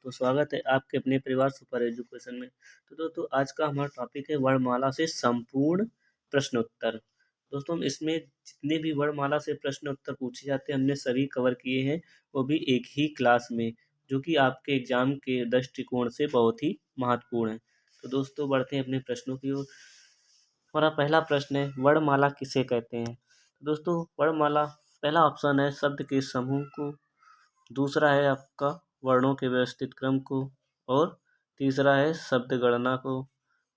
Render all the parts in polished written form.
तो स्वागत है आपके अपने परिवार सुपर एजुकेशन में। तो दोस्तों आज का हमारा टॉपिक है वर्णमाला से संपूर्ण प्रश्न उत्तर। दोस्तों हम इसमें जितने भी वर्णमाला से प्रश्न उत्तर पूछे जाते हैं हमने सभी कवर किए हैं, वो भी एक ही क्लास में, जो कि आपके एग्जाम के दृष्टिकोण से बहुत ही महत्वपूर्ण है। तो दोस्तों बढ़ते हैं अपने प्रश्नों की ओर। हमारा पहला प्रश्न है, वर्णमाला किसे कहते हैं। तो दोस्तों वर्णमाला, पहला ऑप्शन है शब्द के समूह को, दूसरा है आपका वर्णों के व्यवस्थित क्रम को, और तीसरा है शब्द गणना को,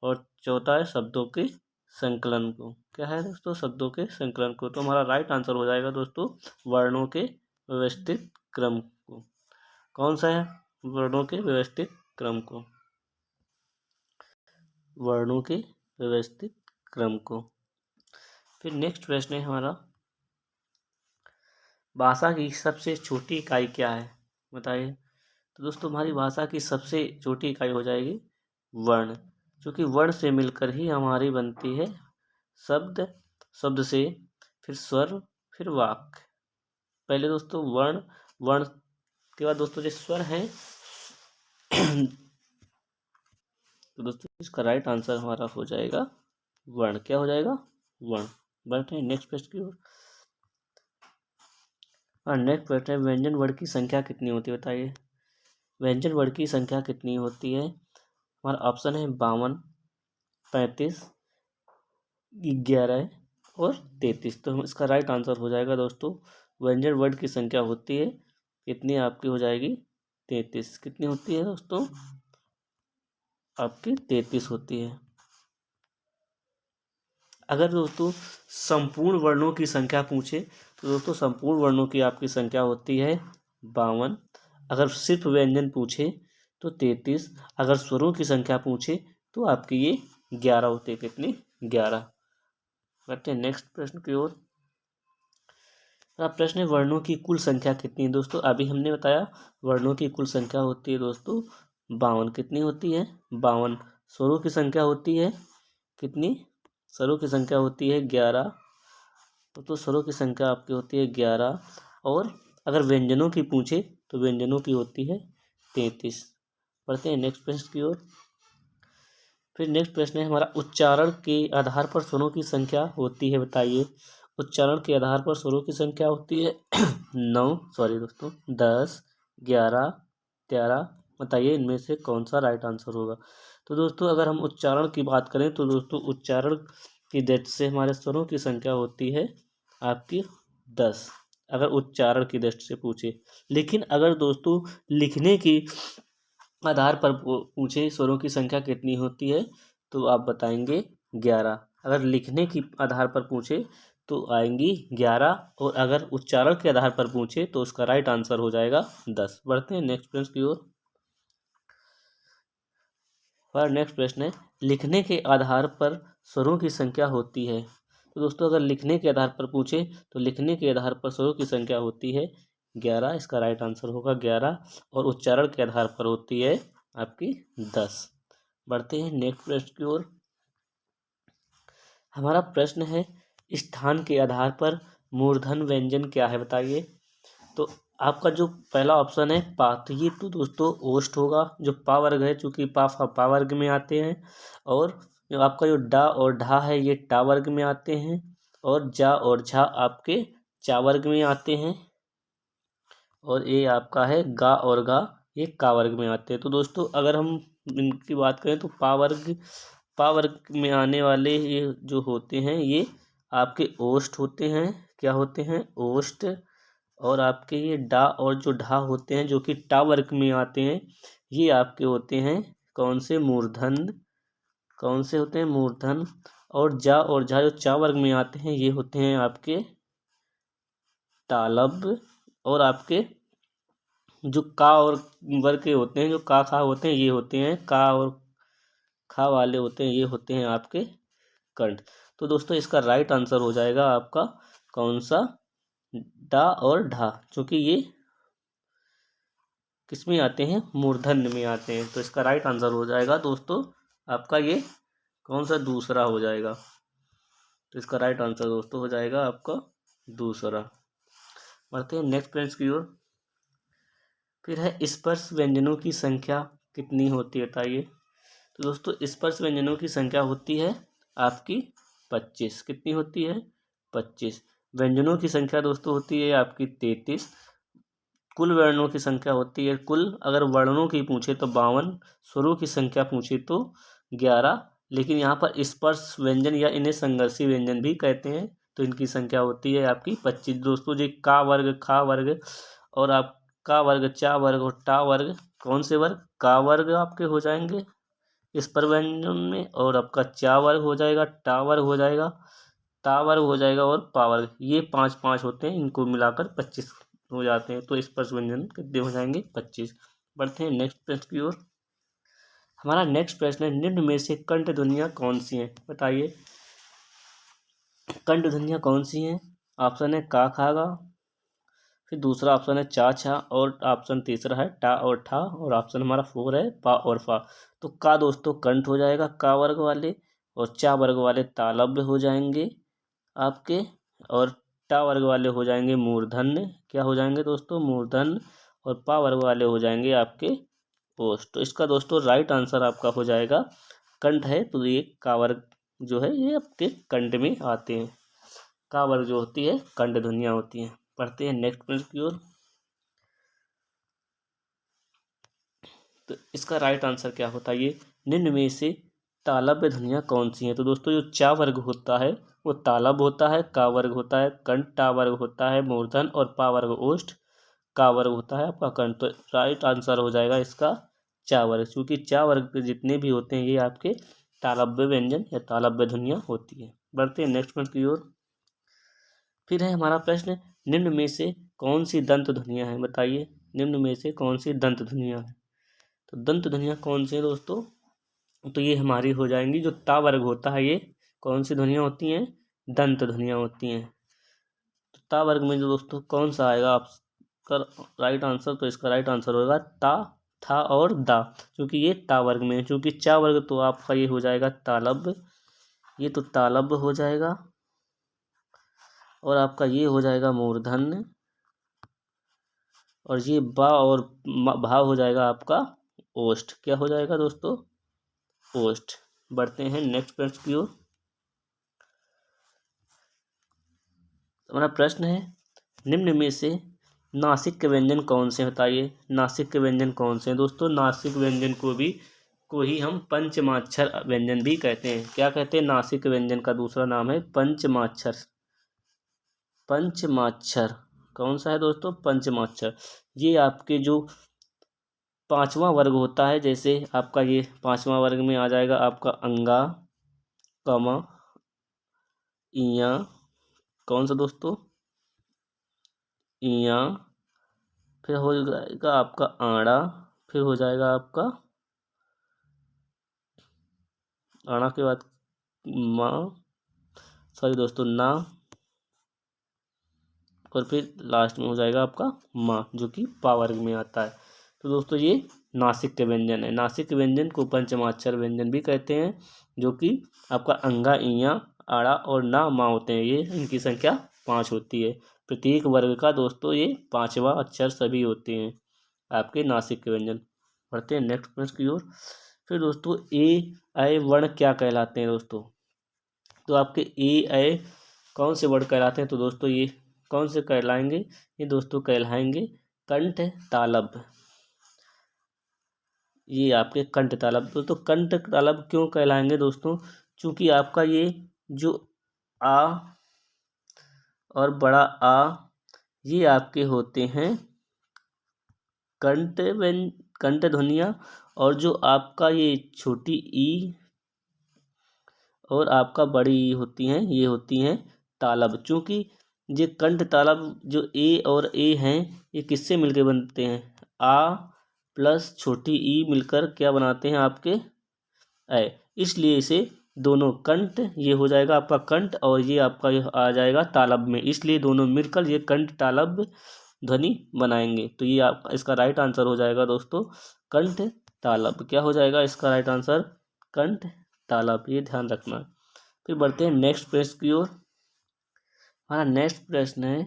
और चौथा है शब्दों के संकलन को। क्या है दोस्तों? शब्दों के संकलन को। तो हमारा राइट आंसर हो जाएगा दोस्तों वर्णों के व्यवस्थित क्रम को। कौन सा है? वर्णों के व्यवस्थित क्रम को, वर्णों के व्यवस्थित क्रम को। फिर नेक्स्ट प्रश्न है हमारा, भाषा की सबसे छोटी इकाई क्या है, बताइए। तो दोस्तों हमारी भाषा की सबसे छोटी इकाई हो जाएगी वर्ण, क्योंकि वर्ण से मिलकर ही हमारी बनती है शब्द, शब्द से फिर स्वर, फिर वाक्य। पहले दोस्तों वर्ण, वर्ण के बाद दोस्तों जो स्वर हैं तो दोस्तों इसका राइट आंसर हमारा हो जाएगा वर्ण। क्या हो जाएगा? वर्ण। बढ़ते हैं नेक्स्ट प्रश्न की ओर। और नेक्स्ट प्रश्न है, व्यंजन वर्ण की संख्या कितनी होती है, बताइए। व्यंजन वर्ण की संख्या कितनी होती है? हमारा ऑप्शन है 52, 35, 11 और 33। तो इसका राइट आंसर हो जाएगा दोस्तों, व्यंजन वर्ण की संख्या होती है कितनी, आपकी हो जाएगी 33। कितनी होती है दोस्तों? आपकी 33 होती है। अगर दोस्तों संपूर्ण वर्णों की संख्या पूछे तो दोस्तों संपूर्ण वर्णों की आपकी संख्या होती है 52। अगर सिर्फ व्यंजन पूछे तो 33। अगर स्वरों की संख्या पूछे तो आपकी ये 11 होती है। कितनी? 11। बढ़ते हैं नेक्स्ट प्रश्न की ओर। प्रश्न है, वर्णों की कुल संख्या कितनी है। दोस्तों अभी हमने बताया वर्णों की कुल संख्या होती है दोस्तों 52। कितनी होती है? 52। स्वरों की संख्या होती है कितनी? स्वरों की संख्या होती है 11। तो स्वरों की संख्या आपकी होती है 11। और अगर व्यंजनों की पूछे तो व्यंजनों की होती है 33। पढ़ते हैं नेक्स्ट प्रश्न की ओर। फिर नेक्स्ट प्रश्न है हमारा, उच्चारण के आधार पर स्वरों की संख्या होती है, बताइए। उच्चारण के आधार पर स्वरों की संख्या होती है 9, सॉरी दोस्तों 10, 11, 13। बताइए इनमें से कौन सा राइट आंसर होगा। तो दोस्तों अगर हम उच्चारण की बात करें तो दोस्तों उच्चारण की दृष्टि से हमारे स्वरों की संख्या होती है आपकी 10, अगर उच्चारण की दृष्टि से पूछे। लेकिन अगर दोस्तों लिखने की आधार पर पूछे स्वरों की संख्या कितनी होती है तो आप बताएंगे 11। अगर लिखने की आधार पर पूछे तो आएंगी 11, और अगर उच्चारण के आधार पर पूछे तो उसका राइट आंसर हो जाएगा 10। बढ़ते हैं नेक्स्ट प्रश्न की ओर। और नेक्स्ट प्रश्न है, लिखने के आधार पर स्वरों की संख्या होती है। तो दोस्तों अगर लिखने के आधार पर पूछे तो लिखने के आधार पर स्वरों की संख्या होती है 11। इसका राइट आंसर होगा 11। और उच्चारण के आधार पर होती है आपकी 10। बढ़ते हैं नेक्स्ट प्रश्न की ओर। हमारा प्रश्न है, स्थान के आधार पर मूर्धन व्यंजन क्या है, बताइए। तो आपका जो पहला ऑप्शन है पा, तो ये तो दोस्तों ओष्ठ होगा, जो पा वर्ग है, चूंकि पा वर्ग में आते हैं। और जो आपका जो डा और ढा है ये टा वर्ग में आते हैं। और जा और झा आपके चा वर्ग में आते हैं। और ये आपका है गा और गा, ये का वर्ग में आते हैं। तो दोस्तों अगर हम इनकी बात करें तो पा वर्ग में आने वाले ये जो होते हैं ये आपके ओष्ठ होते हैं। क्या होते हैं? ओष्ठ। और आपके ये डा और जो ढा होते हैं जो कि टा वर्ग में आते हैं, ये आपके होते हैं कौन से? मूर्धन। कौन से होते हैं? मूर्धन। और जा और झा जो चा वर्ग में आते हैं ये होते हैं आपके तालब। और आपके जो का और वर्ग के होते हैं, जो का खा होते हैं, ये होते हैं का और खा वाले होते हैं, ये होते हैं आपके कंठ। तो दोस्तों इसका राइट आंसर हो जाएगा आपका कौन सा? डा और ढा, क्योंकि ये किस में आते हैं? मूर्धन्य में आते हैं। तो इसका राइट आंसर हो जाएगा दोस्तों आपका ये कौन सा? दूसरा हो जाएगा। तो इसका राइट आंसर दोस्तों हो जाएगा आपका दूसरा। बढ़ते हैं नेक्स्ट पेज की ओर। फिर है स्पर्श व्यंजनों की संख्या कितनी होती है बताइए। तो दोस्तों स्पर्श व्यंजनों की संख्या होती है आपकी 25। कितनी होती है? 25। व्यंजनों की संख्या दोस्तों होती है आपकी 33। कुल वर्णों की संख्या होती है, कुल अगर वर्णों की पूछे तो 52, स्वरों की संख्या पूछे तो 11। लेकिन यहाँ पर स्पर्श व्यंजन या इन्हें संघर्षी व्यंजन भी कहते हैं, तो इनकी संख्या होती है आपकी 25 दोस्तों। जी का वर्ग, खा वर्ग और आप का वर्ग, चा वर्ग और टा वर्ग, कौन से वर्ग? का वर्ग आपके हो जाएंगे इस पर व्यंजन में, और आपका चा वर्ग हो जाएगा, टा वर्ग हो जाएगा, ता वर्ग हो जाएगा और पा वर्ग। ये 5 5 होते हैं, इनको मिलाकर 25 हो जाते हैं। तो स्पर्श व्यंजन कितने हो जाएंगे? 25। बढ़ते हैं नेक्स्ट प्रश्न की ओर। हमारा नेक्स्ट प्रश्न है, निम्न में से कंठ ध्वनियाँ कौन सी हैं बताइए। कंठ ध्वनियाँ कौन सी हैं? ऑप्शन है का, खागा, फिर दूसरा ऑप्शन है चा, छा, और ऑप्शन तीसरा है टा और ठा, और ऑप्शन हमारा 4 है पा और फा। तो का दोस्तों कंठ हो जाएगा का वर्ग वाले, और चा वर्ग वाले तालव्य हो जाएंगे आपके, और टा वर्ग वाले हो जाएंगे मूर्धन्य। क्या हो जाएंगे दोस्तों? मूर्धन्य। और पा वर्ग वाले हो जाएंगे आपके ओष्ठ। तो इसका दोस्तों राइट आंसर आपका हो जाएगा कंठ है, तो ये का वर्ग जो है ये आपके कंठ में आते हैं। का वर्ग जो होती है कंठ ध्वनियाँ होती हैं। पढ़ते हैं नेक्स्ट प्रश्न की ओर। तो इसका राइट आंसर क्या होता है? ये निम्न में से तालव्य ध्वनियाँ कौन सी हैं? तो दोस्तों जो चा वर्ग होता है वो तालव्य होता है, का वर्ग होता है कंठ, टा वर्ग होता है मूर्धन, और पा वर्ग ओष्ठ, का वर्ग होता है आपका कंठ। तो राइट आंसर हो जाएगा इसका चा वर्ग, क्योंकि चा वर्ग के जितने भी होते हैं ये आपके तालव्य व्यंजन या तालव्य ध्वनियाँ होती है। बढ़ते हैं नेक्स्ट प्रश्न की ओर। फिर है हमारा प्रश्न, निम्न में से कौन सी दंत ध्वनियाँ हैं बताइए। निम्न में से कौन सी दंत ध्वनियाँ हैं? तो दंत ध्वनियाँ कौन सी है दोस्तों? तो ये हमारी हो जाएंगी, जो ता वर्ग होता है ये कौन सी ध्वनियाँ होती हैं? दंत ध्वनियाँ होती हैं। तो ता वर्ग में जो दोस्तों कौन सा आएगा आपका राइट आंसर? तो इसका राइट आंसर होगा ता, था और दा, क्योंकि ये ता वर्ग में है। क्योंकि चा वर्ग तो आपका ये हो जाएगा तालव्य, ये तो तालव्य हो जाएगा, और आपका ये हो जाएगा मूर्धन्य, और ये बा और भाव हो जाएगा आपका ओष्ठ। क्या हो जाएगा दोस्तों? ओष्ठ। बढ़ते हैं नेक्स्ट प्रश्न की ओर। हमारा प्रश्न है, निम्न में से नासिक के व्यंजन कौन से बताइए। नासिक के व्यंजन कौन से हैं दोस्तों? नासिक व्यंजन को ही हम पंचमाक्षर व्यंजन भी कहते हैं। क्या कहते हैं? नासिक व्यंजन का दूसरा नाम है पंचमाक्षर। पंचमाक्षर कौन सा है दोस्तों? पंचमाक्षर। ये आपके जो पांचवा वर्ग होता है, जैसे आपका ये पांचवा वर्ग में आ जाएगा आपका अंगा, कमा, इया, कौन सा दोस्तों? इया, फिर हो जाएगा आपका आड़ा, फिर हो जाएगा आपका आड़ा के बाद माँ, सॉरी दोस्तों ना, और फिर लास्ट में हो जाएगा आपका माँ, जो कि पा वर्ग में आता है। तो दोस्तों ये नासिक के व्यंजन है। नासिक के व्यंजन को पंचमाक्षर व्यंजन भी कहते हैं, जो कि आपका अंगा, इया, आड़ा और ना, माँ होते हैं। ये इनकी संख्या 5 होती है। प्रत्येक वर्ग का दोस्तों ये 5वां अक्षर सभी होते हैं आपके नासिक के व्यंजन। बढ़ते हैं नेक्स्ट प्रश्न की ओर। फिर दोस्तों ए ऐ वर्ण क्या कहलाते हैं दोस्तों? तो आपके ए ऐ कौन से वर्ण कहलाते हैं? तो दोस्तों ये कौन से कहलाएंगे? ये दोस्तों कहलाएंगे कंठ तालव्य। ये आपके कंठ तालव्य। दोस्तों कंठ तालव्य क्यों कहलाएंगे दोस्तों? क्योंकि आपका ये जो आ और बड़ा आ ये आपके होते हैं कंठ ध्वनियाँ, और जो आपका ये छोटी ई और आपका बड़ी ई होती हैं, ये होती हैं तालव्य। चूँकि ये कंठ तालव्य जो ए और ए हैं ये किससे मिलके बनते हैं? आ प्लस छोटी ई मिलकर क्या बनाते हैं आपके? ऐ। इसलिए इसे दोनों कंठ ये हो जाएगा आपका कंठ, और ये आपका ये आ जाएगा तालव्य में, इसलिए दोनों मिलकर ये कंठ तालव्य ध्वनि बनाएंगे। तो ये आप इसका राइट आंसर हो जाएगा दोस्तों कंठ तालव्य। क्या हो जाएगा इसका राइट आंसर? कंठ तालव्य। ये ध्यान रखना है। फिर बढ़ते हैं नेक्स्ट प्रश्न की ओर। हमारा नेक्स्ट प्रश्न है,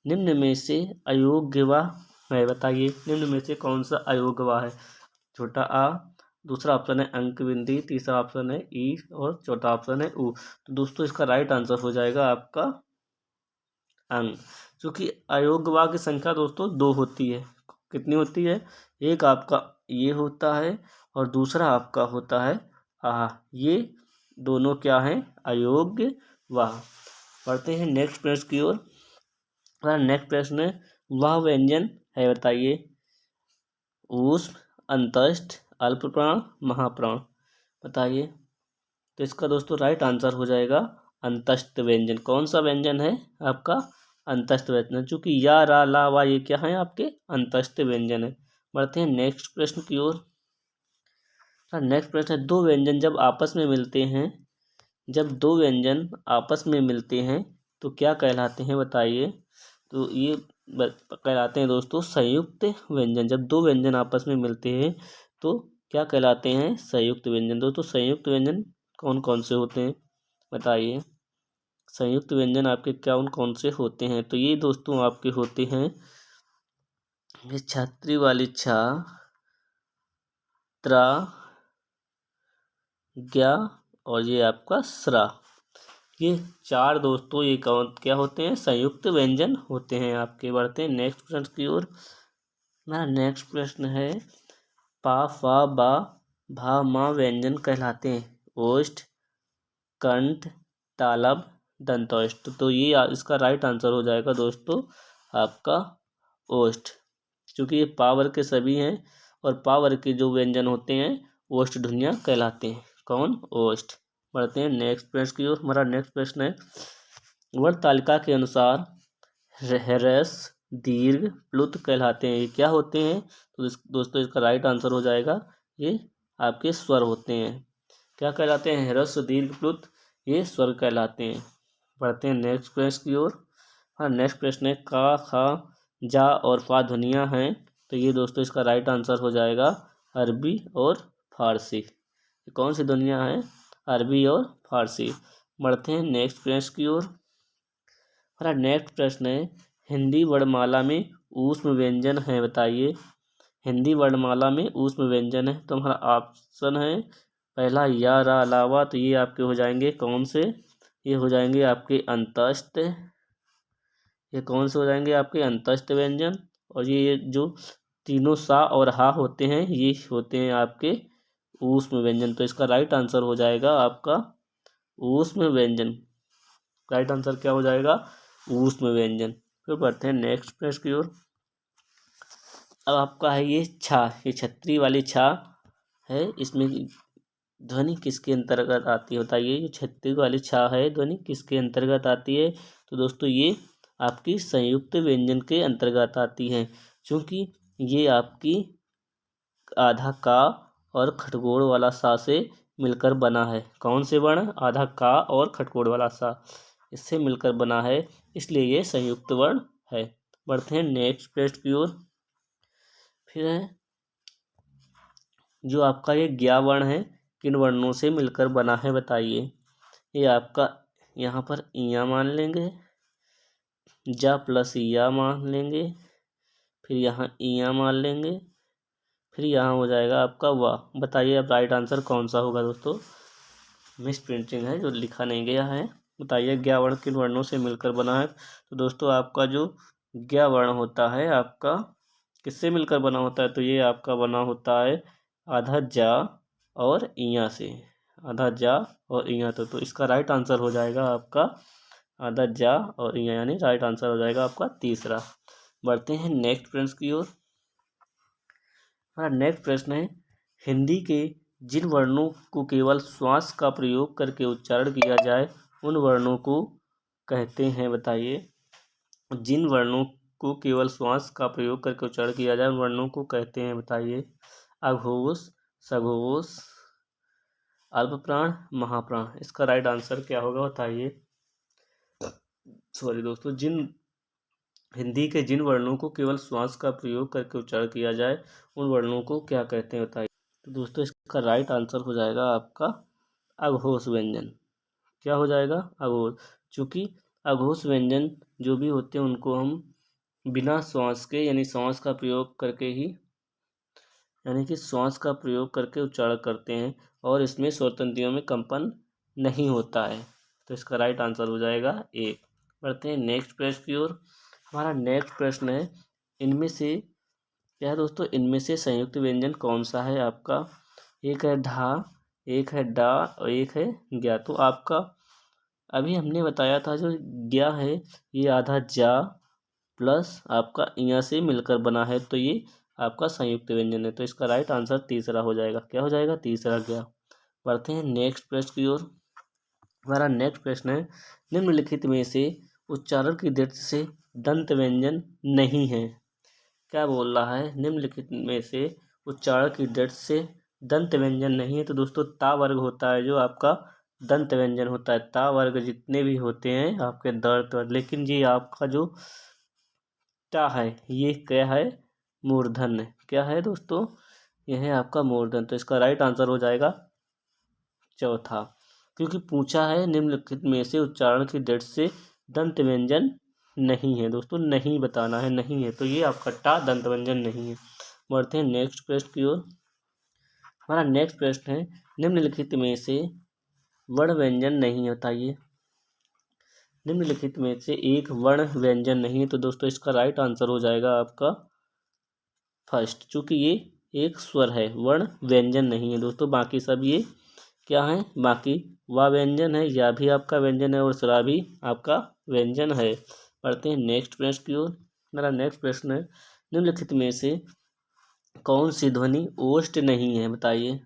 निम्न में से अयोग्य व है बताइए। निम्न में से कौन सा अयोग्यवा है? छोटा आ, दूसरा ऑप्शन है अंक बिंदी, तीसरा ऑप्शन है ई और चौथा ऑप्शन है ऊ। तो दोस्तों इसका राइट आंसर हो जाएगा आपका अंक। क्योंकि अयोग्यवा की संख्या दोस्तों दो होती है। कितनी होती है? एक आपका ये होता है और दूसरा आपका होता है आ। ये दोनों क्या हैं? अयोग्यवा। पढ़ते हैं नेक्स्ट प्रश्न की ओर। नेक्स्ट प्रश्न है, वह व्यंजन है बताइए। ऊष्म, अंतस्थ, अल्प प्राण, महाप्राण। बताइए। तो इसका दोस्तों राइट आंसर हो जाएगा अंतस्थ व्यंजन। कौन सा व्यंजन है आपका? अंतस्थ व्यंजन। चूंकि या, रा, ला, वा ये क्या है आपके? अंतस्थ व्यंजन है। बढ़ते हैं नेक्स्ट प्रश्न की ओर। नेक्स्ट प्रश्न है, दो व्यंजन जब आपस में मिलते हैं, जब दो व्यंजन आपस में मिलते हैं तो क्या कहलाते हैं बताइए। तो ये कहलाते हैं दोस्तों संयुक्त व्यंजन। जब दो व्यंजन आपस में मिलते हैं तो क्या कहलाते हैं? संयुक्त व्यंजन। दोस्तों संयुक्त व्यंजन कौन कौन से होते हैं बताइए। संयुक्त व्यंजन आपके कौन कौन से होते हैं? तो ये दोस्तों आपके होते हैं, ये छात्री वाली छा, त्रा, ज्ञा और ये आपका स्रा। ये चार दोस्तों ये कौन क्या होते हैं? संयुक्त व्यंजन होते हैं आपके। बढ़ते हैं नेक्स्ट प्रश्न की ओर। मेरा नेक्स्ट प्रश्न है, पा, फा, बा, भा, मा व्यंजन कहलाते हैं ओष्ठ, कंठ, तालब, दंतोष्ठ। तो ये इसका राइट आंसर हो जाएगा दोस्तों आपका ओष्ठ। क्योंकि ये पा वर्ग के सभी हैं और पा वर्ग के जो व्यंजन होते हैं ओष्ठ ध्वनियाँ कहलाते हैं। कौन? ओष्ठ। बढ़ते हैं नेक्स्ट प्रश्न की ओर। हमारा नेक्स्ट प्रश्न है, वर्ग तालिका के अनुसार ह्रस्व, दीर्घ, प्लुत कहलाते हैं। ये क्या होते हैं? तो दोस्तों इसका राइट आंसर हो जाएगा ये आपके स्वर होते हैं। क्या कहलाते हैं? ह्रस्व, दीर्घ, प्लुत ये स्वर कहलाते हैं। पढ़ते हैं नेक्स्ट प्रश्न की ओर। हाँ नेक्स्ट प्रश्न है, का, खा, जा और फा ध्वनियाँ हैं। तो ये दोस्तों इसका राइट आंसर हो जाएगा अरबी और फारसी। कौन सी ध्वनियाँ हैं? अरबी और फारसी। बढ़ते हैं नेक्स्ट प्रश्न की ओर। हमारा नेक्स्ट प्रश्न है, हिंदी वर्णमाला में ऊष्म व्यंजन है बताइए। हिंदी वर्णमाला में ऊष्म व्यंजन है तो हमारा ऑप्शन है पहला या, रा, अलावा। तो ये आपके हो जाएंगे कौन से? ये हो जाएंगे आपके अंतस्थ। ये कौन से हो जाएंगे आपके? अंतस्थ व्यंजन। और ये जो तीनों सा और हा होते हैं ये होते हैं आपके ऊष्म व्यंजन। तो इसका राइट आंसर हो जाएगा आपका ऊष्म व्यंजन। राइट आंसर क्या हो जाएगा? ऊष्म व्यंजन। फिर बढ़ते हैं नेक्स्ट प्रश्न की ओर। अब आपका है ये छा, ये छतरी वाली छा है। इसमें ध्वनि किसके अंतर्गत आती है बताइए। ये छतरी वाली छा है, ध्वनि किसके अंतर्गत आती है? तो दोस्तों ये आपकी संयुक्त व्यंजन के अंतर्गत आती है। क्योंकि ये आपकी आधा का और खटगोड़ वाला सा से मिलकर बना है। कौन से वर्ण? आधा का और खटगोड़ वाला सा, इससे मिलकर बना है, इसलिए ये संयुक्त वर्ण है। बढ़ते हैं नेक्स्ट प्रश्न की ओर। फिर है जो आपका ये ज्ञा वर्ण है किन वर्णों से मिलकर बना है बताइए। ये आपका यहाँ पर इया मान लेंगे, जा प्लस या मान लेंगे, फिर यहाँ इया मान लेंगे, फिर यहाँ हो जाएगा आपका वाह। बताइए अब राइट आंसर कौन सा होगा दोस्तों। मिस प्रिंटिंग है जो लिखा नहीं गया है। बताइए ज्ञा वर्ण किन वर्णों से मिलकर बना है। तो दोस्तों आपका जो ज्ञा वर्ण होता है आपका किससे मिलकर बना होता है? तो ये आपका बना होता है आधा जा और इया से। आधा जा और इया तो इसका राइट आंसर हो जाएगा आपका आधा जा और इया, यानी राइट आंसर हो जाएगा आपका तीसरा। बढ़ते हैं नेक्स्ट प्रश्न की ओर। नेक्स्ट प्रश्न है, हिंदी के जिन वर्णों को केवल श्वास का प्रयोग करके उच्चारण किया जाए उन वर्णों को कहते हैं बताइए। जिन वर्णों को केवल श्वास का प्रयोग करके उच्चारण किया जाए उन वर्णों को कहते हैं बताइए। अघोष, सघोष, अल्प प्राण, महाप्राण। इसका राइट आंसर क्या होगा बताइए। सॉरी दोस्तों, हिंदी के जिन वर्णों को केवल श्वास का प्रयोग करके उच्चारण किया जाए उन वर्णों को क्या कहते हैं बताइए। तो दोस्तों इसका राइट आंसर हो जाएगा आपका अघोष व्यंजन। क्या हो जाएगा? अघोष। चूँकि अघोष व्यंजन जो भी होते हैं उनको हम बिना श्वास के यानी श्वास का प्रयोग करके ही यानी कि श्वास का प्रयोग करके उच्चारण करते हैं और इसमें स्वर तंत्रियों में कंपन नहीं होता है। तो इसका राइट आंसर हो जाएगा ए। बढ़ते हैं नेक्स्ट प्रश्न की ओर। हमारा नेक्स्ट प्रश्न है, इनमें से क्या है दोस्तों, इनमें से संयुक्त व्यंजन कौन सा है आपका। एक है ढा, एक है डा और एक है ज्ञा। तो आपका अभी हमने बताया था जो ज्ञा है ये आधा जा प्लस आपका इया से मिलकर बना है, तो ये आपका संयुक्त व्यंजन है। तो इसका राइट आंसर तीसरा हो जाएगा। क्या हो जाएगा, तीसरा ज्ञा। बढ़ते हैं नेक्स्ट प्रश्न की ओर। हमारा नेक्स्ट प्रश्न है, निम्नलिखित में से उच्चारण की दृष्टि से दंत व्यंजन नहीं है। क्या बोल रहा है, निम्नलिखित में से उच्चारण की दृष्टि से दंत व्यंजन नहीं है। तो दोस्तों ता वर्ग होता है जो आपका दंत व्यंजन होता है। ता वर्ग जितने भी होते हैं आपके दर्द वर्ग, लेकिन ये आपका जो टा है ये क्या है, मूर्धन है। क्या है दोस्तों, यह है आपका मूर्धन। तो इसका राइट आंसर हो जाएगा चौथा, क्योंकि पूछा है निम्नलिखित में से उच्चारण की दृष्टि से दंत व्यंजन नहीं है। दोस्तों नहीं बताना है, नहीं है, तो ये आपका टा दंत व्यंजन नहीं है। बढ़ते हैं नेक्स्ट प्रश्न की ओर। हमारा नेक्स्ट प्रश्न है, निम्नलिखित में से वर्ण व्यंजन नहीं है, बताइए। निम्नलिखित में से एक वर्ण व्यंजन नहीं है। तो दोस्तों इसका राइट आंसर हो जाएगा आपका फर्स्ट, चूँकि ये एक स्वर है, वर्ण व्यंजन नहीं है दोस्तों। बाकी सब ये क्या है, बाकी वा व्यंजन है, या भी आपका व्यंजन है और सरा भी आपका व्यंजन है। पढ़ते हैं नेक्स्ट प्रश्न की ओर। मेरा नेक्स्ट प्रश्न है, निम्नलिखित में से कौन सी ध्वनि ओष्ठ नहीं है, बताइए।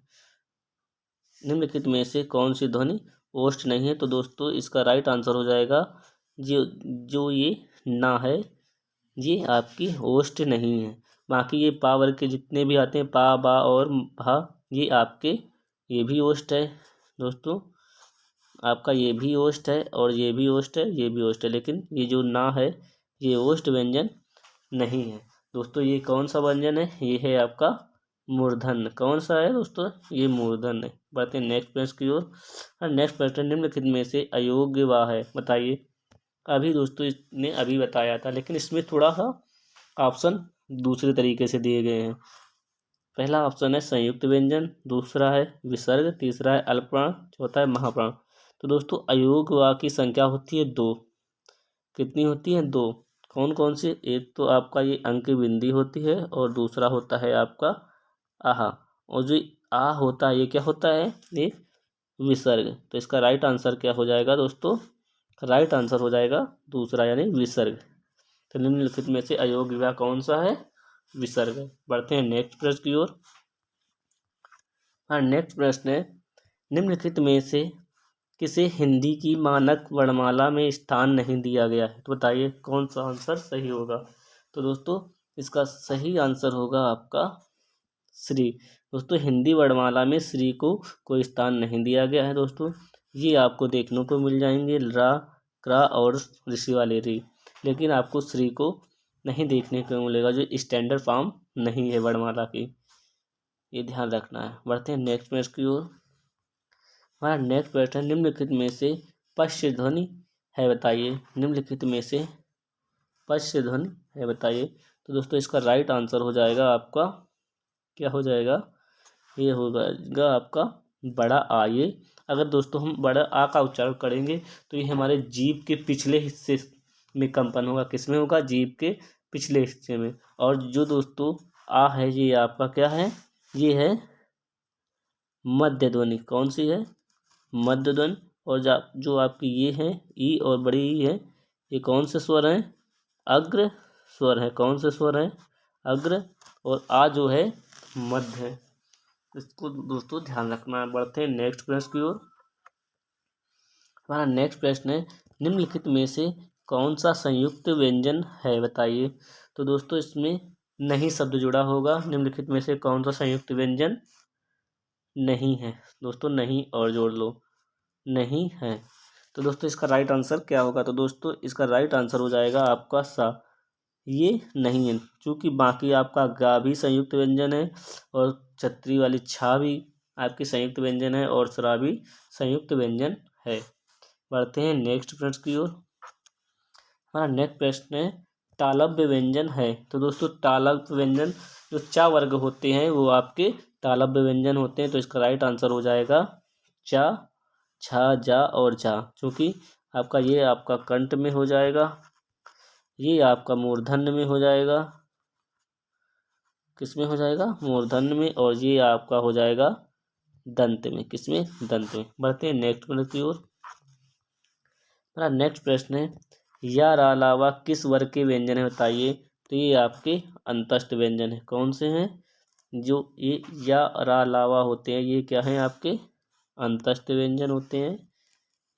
निम्नलिखित में से कौन सी ध्वनि ओष्ठ नहीं है। तो दोस्तों इसका राइट आंसर हो जाएगा जो जो ये ना है ये आपकी ओष्ठ नहीं है। बाकी ये पा वर्ग के जितने भी आते हैं पा बा और भा ये आपके ये भी ओष्ठ है दोस्तों। आपका ये भी ओष्ठ है और ये भी ओष्ठ है, ये भी ओष्ठ है, लेकिन ये जो ना है ये ओष्ठ व्यंजन नहीं है दोस्तों। ये कौन सा व्यंजन है, ये है आपका मूर्धन। कौन सा है दोस्तों, ये मूर्धन है। बढ़ते हैं नेक्स्ट प्रश्न की ओर। नेक्स्ट प्रश्न, निम्नलिखित में से अयोग्य वा है, बताइए। अभी दोस्तों इसने अभी बताया था, लेकिन इसमें थोड़ा सा ऑप्शन दूसरे तरीके से दिए गए हैं। पहला ऑप्शन है संयुक्त व्यंजन, दूसरा है विसर्ग, तीसरा है अल्पप्राण, चौथा है महाप्राण। तो दोस्तों अयोग्य वा की संख्या होती है दो। कितनी होती है, दो। कौन कौन सी, एक तो आपका ये अंक बिंदी होती है और दूसरा होता है आपका आहा। और जो आ होता है ये क्या होता है, ये विसर्ग। तो इसका राइट आंसर क्या हो जाएगा दोस्तों, राइट आंसर हो जाएगा दूसरा यानी विसर्ग। तो निम्नलिखित में से अयोग्य वा कौन सा है, विसर्ग। बढ़ते हैं नेक्स्ट प्रश्न की ओर। हाँ नेक्स्ट प्रश्न है, निम्नलिखित में से किसे हिंदी की मानक वर्णमाला में स्थान नहीं दिया गया है। तो बताइए कौन सा आंसर सही होगा। तो दोस्तों इसका सही आंसर होगा आपका श्री। दोस्तों हिंदी वर्णमाला में श्री को कोई स्थान नहीं दिया गया है दोस्तों। ये आपको देखने को मिल जाएंगे रा, क्रा और ऋषि वाले री, लेकिन आपको श्री को नहीं देखने को मिलेगा, जो स्टैंडर्ड फॉर्म नहीं है वर्णमाला की, ये ध्यान रखना है। बढ़ते हैं नेक्स्ट प्रश्न की ओर। हमारा नेक्स्ट प्रश्न है, निम्नलिखित में से पश्च ध्वनि है, बताइए। निम्नलिखित में से पश्च ध्वनि है, बताइए। तो दोस्तों इसका राइट आंसर हो जाएगा आपका क्या हो जाएगा, ये हो जाएगा आपका बड़ा आ। ये अगर दोस्तों हम बड़ा आ का उच्चारण करेंगे तो ये हमारे जीभ के पिछले हिस्से में कंपन होगा। किसमें होगा, जीभ के पिछले हिस्से में। और जो दोस्तों आ है ये आपका क्या है, ये है मध्य ध्वनि। कौन सी है, मध्य ध्वनि। और जो आपकी ये है ई और बड़ी ई है, ये कौन से स्वर हैं, अग्र स्वर है। कौन से स्वर है, अग्र। और आ जो है मध्य है। इसको दोस्तों ध्यान रखना है। बढ़ते हैं नेक्स्ट प्रश्न की ओर। हमारा नेक्स्ट प्रश्न है, निम्नलिखित में से कौन सा संयुक्त व्यंजन है, बताइए। तो दोस्तों इसमें नहीं शब्द जुड़ा होगा। निम्नलिखित में से कौन सा संयुक्त व्यंजन नहीं है दोस्तों, नहीं और जोड़ लो, नहीं है। तो दोस्तों इसका राइट आंसर क्या होगा। तो दोस्तों इसका राइट आंसर हो जाएगा आपका सा। ये नहीं है, क्योंकि बाकी आपका गा भी संयुक्त व्यंजन है और छतरी वाली छा भी आपकी संयुक्त व्यंजन है और सरा भी संयुक्त व्यंजन है। बढ़ते हैं नेक्स्ट प्रश्न की ओर। हमारा नेक्स्ट प्रश्न है, तालव्य व्यंजन है। तो दोस्तों तालव्य व्यंजन जो चा वर्ग होते हैं वो आपके तालव्य व्यंजन होते हैं। तो इसका राइट आंसर हो जाएगा चा, छा, जा और झा, क्योंकि आपका ये आपका कंठ में हो जाएगा, ये आपका मूर्धन्य में हो जाएगा, किस में हो जाएगा, मूर्धन्य में, और ये आपका हो जाएगा दंत में, किसमें, दंत में। बढ़ते हैं नेक्स्ट प्रश्न की ओर। हमारा नेक्स्ट प्रश्न है, या अलावा किस वर्ग के व्यंजन है बताइए। तो ये आपके अंतस्थ व्यंजन है। कौन से हैं, जो ये या अलावा होते हैं ये क्या हैं, आपके अंतस्थ व्यंजन होते हैं।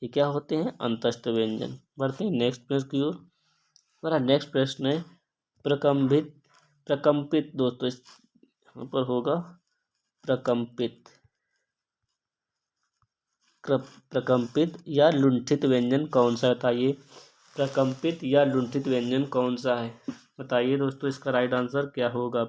ये क्या होते हैं, अंतस्थ व्यंजन। बढ़ते हैं नेक्स्ट प्रश्न की ओर। हमारा नेक्स्ट प्रश्न है, प्रकम्भित, प्रकम्पित दोस्तों यहाँ पर होगा प्रकम्पित, प्रकम्पित या लुंठित व्यंजन कौन सा बताइए। प्रकम्पित या लुंठित व्यंजन कौन सा है बताइए दोस्तों, इसका राइट आंसर क्या होगा।